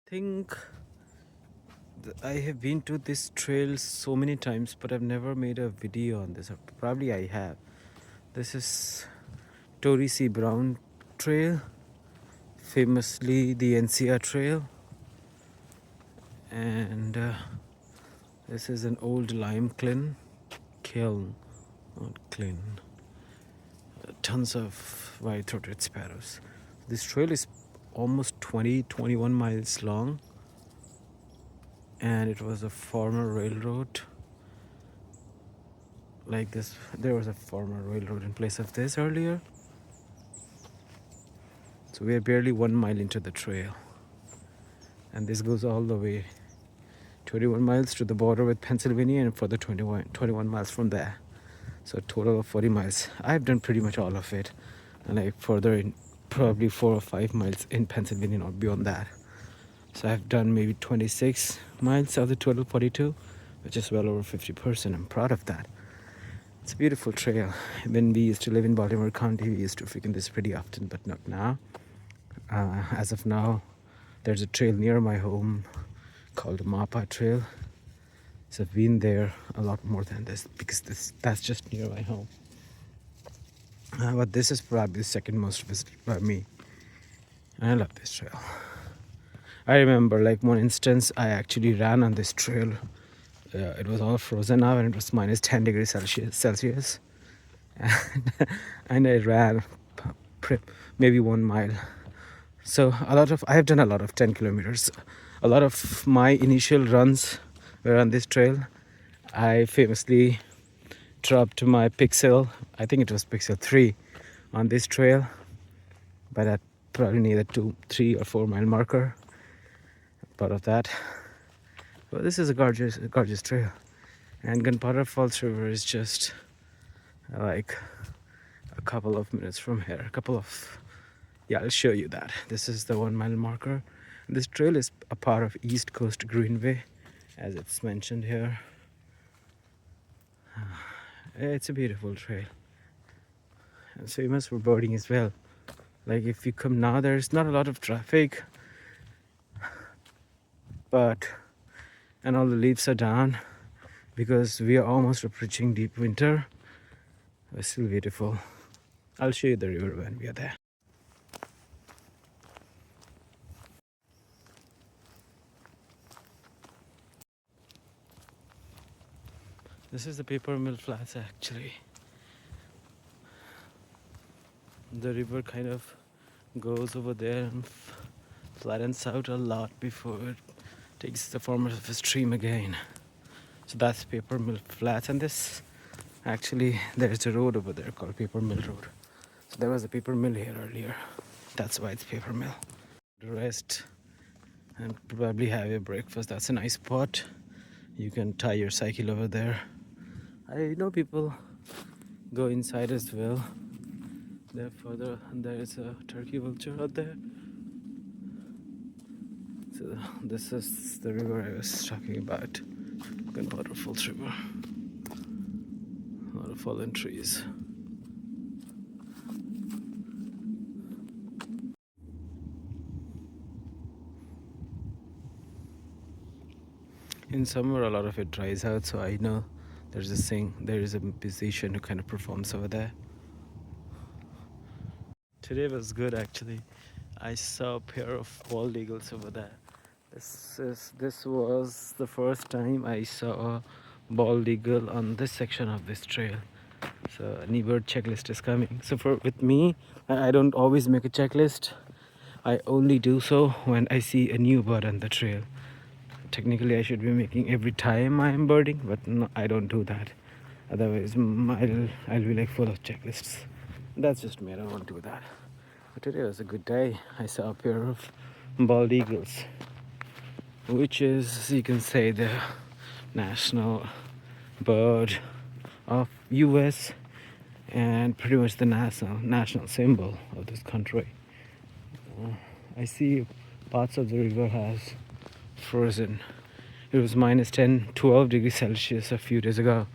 Think I have been to this trail so many times, but I've never made a video on this. Or probably I have. This is Tory C. Brown Trail, famously the NCR Trail, and this is an old lime kiln, not kiln. Tons of white-throated sparrows. This trail is almost 21 miles long, and it was a former railroad. Like this, there was a former railroad in place of this earlier. So we are barely 1 mile into the trail, and this goes all the way 21 miles to the border with Pennsylvania, and further 21 miles from there. So a total of 40 miles. I've done pretty much all of it, and I further in probably 4 or 5 miles in Pennsylvania, not beyond that. So I've done maybe 26 miles of the total 42, which is well over 50%. I'm proud of that. It's a beautiful trail. When we used to live in Baltimore County, we used to frequent this pretty often, but not now. As of now, there's a trail near my home called the Mapa Trail. So I've been there a lot more than this because that's just near my home. But this is probably the second most visited by me. And I love this trail. I remember like one instance I actually ran on this trail. It was all frozen now and it was minus 10 degrees Celsius. And I ran maybe 1 mile. So I have done a lot of 10 kilometers. A lot of my initial runs were on this trail. I famously dropped my Pixel, I think it was Pixel 3 on this trail, but at probably near the 3 or 4 mile marker. Part of that. Well, this is a gorgeous trail, and Gunpowder Falls River is just like a couple of minutes from here. I'll show you that. This is the 1 mile marker. This trail is a part of East Coast Greenway, as it's mentioned here. It's a beautiful trail, and famous for boarding as well. Like if you come now, there's not a lot of traffic, and all the leaves are down because we are almost approaching deep winter. It's still beautiful. I'll show you the river when we are there. This is the paper mill flats actually. The river kind of goes over there and flattens out a lot before it takes the form of a stream again. So that's paper mill flats, and this actually there's a road over there called Paper Mill Road. So there was a paper mill here earlier. That's why it's paper mill. Rest and probably have your breakfast. That's a nice spot. You can tie your cycle over there. I know people go inside as well. There further, there is a turkey vulture out there. So this is the river I was talking about. Gunpowder Falls River. A lot of fallen trees. In summer, a lot of it dries out, so I know there is a musician who kind of performs over there. Today was good actually. I saw a pair of bald eagles over there. This was the first time I saw a bald eagle on this section of this trail. So a new bird checklist is coming. So with me, I don't always make a checklist. I only do so when I see a new bird on the trail. Technically I should be making every time I am birding, but no, I don't do that. Otherwise I'll be like full of checklists. That's just me, I don't want to do that. But today was a good day. I saw a pair of bald eagles, which is, you can say, the national bird of US and pretty much the national symbol of this country. I see parts of the river has frozen. It was minus 10, 12 degrees Celsius a few days ago.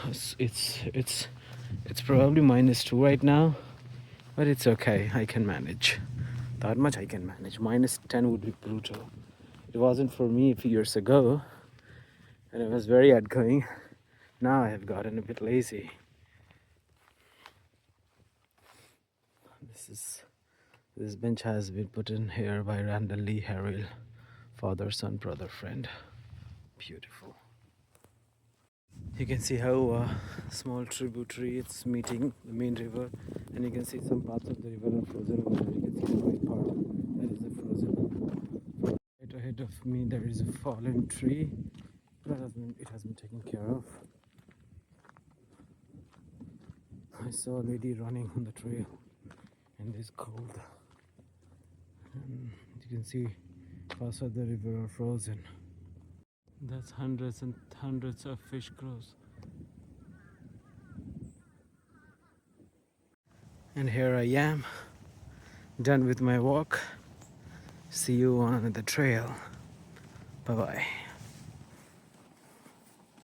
It's probably minus 2 right now, but it's okay. I can manage. That much I can manage. -10 would be brutal. It wasn't for me a few years ago, and it was very outgoing. Now I have gotten a bit lazy. This bench has been put in here by Randall Lee Harrell, father, son, brother, friend. Beautiful. You can see how small tributary it's meeting the main river, and you can see some parts of the river are frozen over there. You can see the white part that is the frozen. Right ahead of me there is a fallen tree. It has been taken care of. I saw a lady running on the trail and it's cold. And you can see parts of the river are frozen. That's hundreds and hundreds of fish crows. And here I am, done with my walk. See you on the trail. Bye bye.